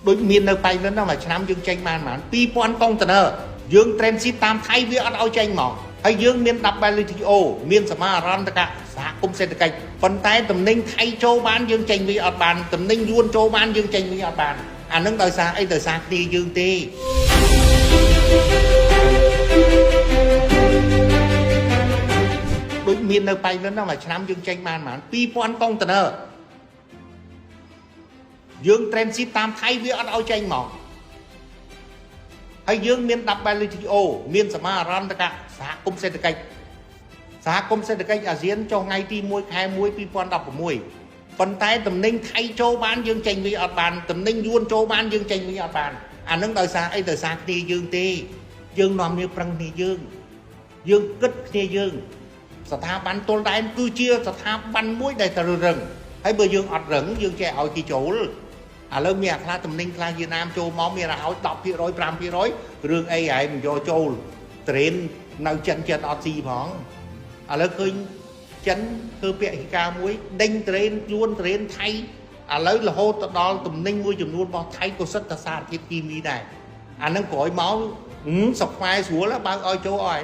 ដូចមាននៅបៃលិនហ្នឹងមួយឆ្នាំយើងចេញបានប្រហែល 2000 កុងតឺន័រយើង transit តាមថៃវាអត់ឲ្យចេញមកហើយយើងមាន WTO មានសមាហរណកម្មសហគមន៍សេដ្ឋកិច្ចប៉ុន្តែតំណែងថៃចូលបានយើងចេញវាអត់បានតំណែងយួនចូលបានយើងចេញវាអត់បានអានឹងដោយសារអីដោយសារគ្នាយើងទេដូចមាននៅបៃលិនហ្នឹងមួយឆ្នាំយើងចេញបានប្រហែល 2000 កុងតឺន័រយើង transit តាមថៃវាអត់ឲ្យចេញមកហើយយើងមាន WTO មានសមាហរណកម្មសហគមន៍សេដ្ឋកិច្ចអាស៊ានចុះថ្ងៃទី 1 ខែ 1 2016ប៉ុន្តែតំណែងថៃចូលបានយើងចេញវាអត់បានតំណែងយួនចូលបានយើងចេញវាអត់បានអានឹងដោយសារអីដោយសារគ្នាយើងទេយើងនាំគ្នាប្រឹងគ្នាយើងគិតគ្នាយើងស្ថាប័នទល់ដែនគឺជាស្ថាប័នមួយដែលត្រូវរឹងហើយបើយើងអត់រឹងយើងចេះឲ្យគេចូលឥឡូវមានអាខ្លះតំណែងខ្លះវៀតណាមចូលមកមានឲ្យ 10% 5% រឿងអីហែងមិនយកចូលត្រេននៅចិនអត់ស៊ីផងឥឡូវឃើញចិនធ្វើពាក្យការមួយដេញត្រេនយួនត្រេនថៃឥឡូវរហូតទៅដល់តំណែងមួយចំនួនរបស់ថៃក៏សិតតែសារធាតុគីមីដែរអានឹងក្រោយមកសុខខ្មែរស្រួលបើឲ្យចូលឲ្យ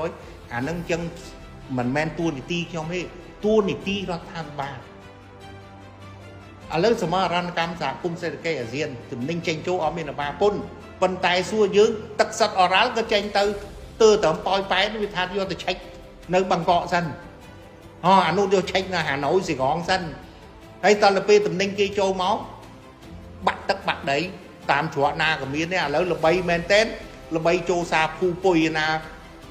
10% អានឹងចឹងមិនមែនតួនាទីខ្ញុំទេតួនាទីរដ្ឋាភិបាលឥឡូវសមាហរណកម្មសហគមន៍សេដ្ឋកិច្ចអាស៊ានតំណែងចេញចូលអត់មានបាពុនប៉ុន្តែសួរយើងទឹកសុទ្ធអរ៉ាល់ក៏ចេញទៅតាមប៉ោយប៉ែតវាថាយកទៅឆែកនៅបាងកកសិនអានោះយកឆែកនៅហាណូយសីកងសិនហើយតទៅពេលតំណែងគេចូលមកបាក់ទឹកបាក់ដីតាមច្រកណាក៏មានដែរឥឡូវល្បីមែនតើល្បីចូលសាភូពុយណា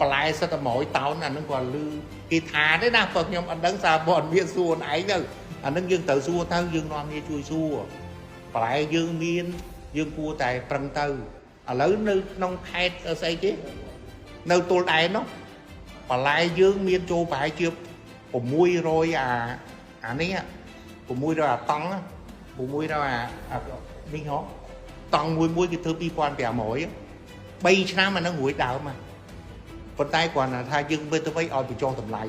បន្លែសិតតែ100តោនអានឹងគាត់លឺគេថាទេណាព្រោះខ្ញុំអត់ដឹងសារព័ត៌មានសួរខ្លួនឯងទៅអានឹងយើងត្រូវសួរទៅយើងនាំគ្នាជួយសួរបន្លែយើងមានយើងគួរតែប្រឹងទៅឥឡូវនៅក្នុងខេត្តស្អីគេនៅទល់ដែននោះបន្លែយើងមានចូលប្រហែលជា600អានេះ600អាតង់600អានេះហ៎តង់មួយគេធ្វើ 2500 3ឆ្នាំអានឹងរួចដើមប៉ុន្តែគ្រាន់តែថាយើងធ្វើទៅវិញឲ្យបញ្ចុះតម្លៃ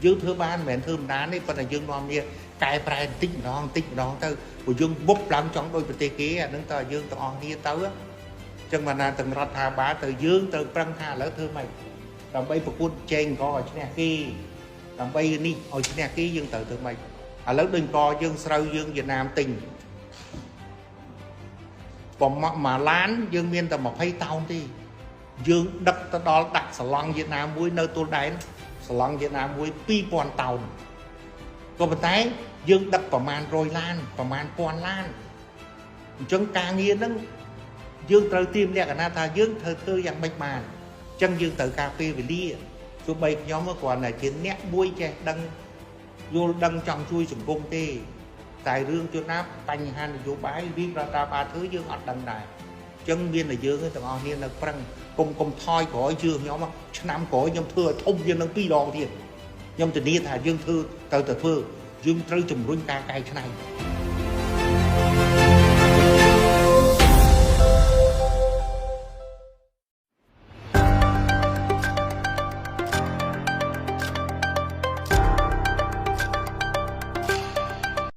យើងធ្វើបានមិនមែនធ្វើមិនបានទេប៉ុន្តែយើងនាំគ្នាកែប្រែបន្តិចម្ដងទៅព្រោះយើងបុកឡើងចង់ដូចប្រទេសគេអានឹងតើយើងទាំងអស់គ្នាទៅអញ្ចឹងបានថាទាំងរដ្ឋាភិបាលទៅយើងទៅប្រឹងថាឥឡូវធ្វើម៉េចដើម្បីប្រកួតជែងអង្គឲ្យឈ្នះគេដើម្បីនេះឲ្យឈ្នះគេយើងត្រូវធ្វើម៉េចឥឡូវដូចអង្គយើងស្រូវយើងវៀតណាមទិញប្រមាណមួយឡានយើងមានតែ20តោនទេយើងដឹកទៅដល់ដាក់សឡង់វៀតណាមមួយនៅទល់ដែនសឡង់វៀតណាមមួយ 2000 តោនក៏ប៉ុន្តែយើងដឹកប្រមាណ100ឡានប្រមាណ1000ឡានអញ្ចឹងការងារហ្នឹងយើងត្រូវត្រៀមលក្ខណៈថាយើងត្រូវធ្វើយ៉ាងម៉េចបានអញ្ចឹងយើងត្រូវការពេលវេលាទោះបីខ្ញុំគ្រាន់តែជាអ្នកមួយចេះដឹងយល់ដឹងចង់ជួយសង្គមទេតែរឿងជួនណាបញ្ហានយោបាយរៀបរដ្ឋាភិបាលធ្វើយើងអត់ដឹងដែរអញ្ចឹងមានតែយើងទាំងអស់គ្នានៅប្រឹងកុំថយក្រោយជឿខ្ញុំឆ្នាំក្រោយខ្ញុំធ្វើឲ្យធំជាងនឹង2ដងទៀតខ្ញុំធានាថាយើងធ្វើទៅធ្វើយើងត្រូវជំរុញការកែច្នៃ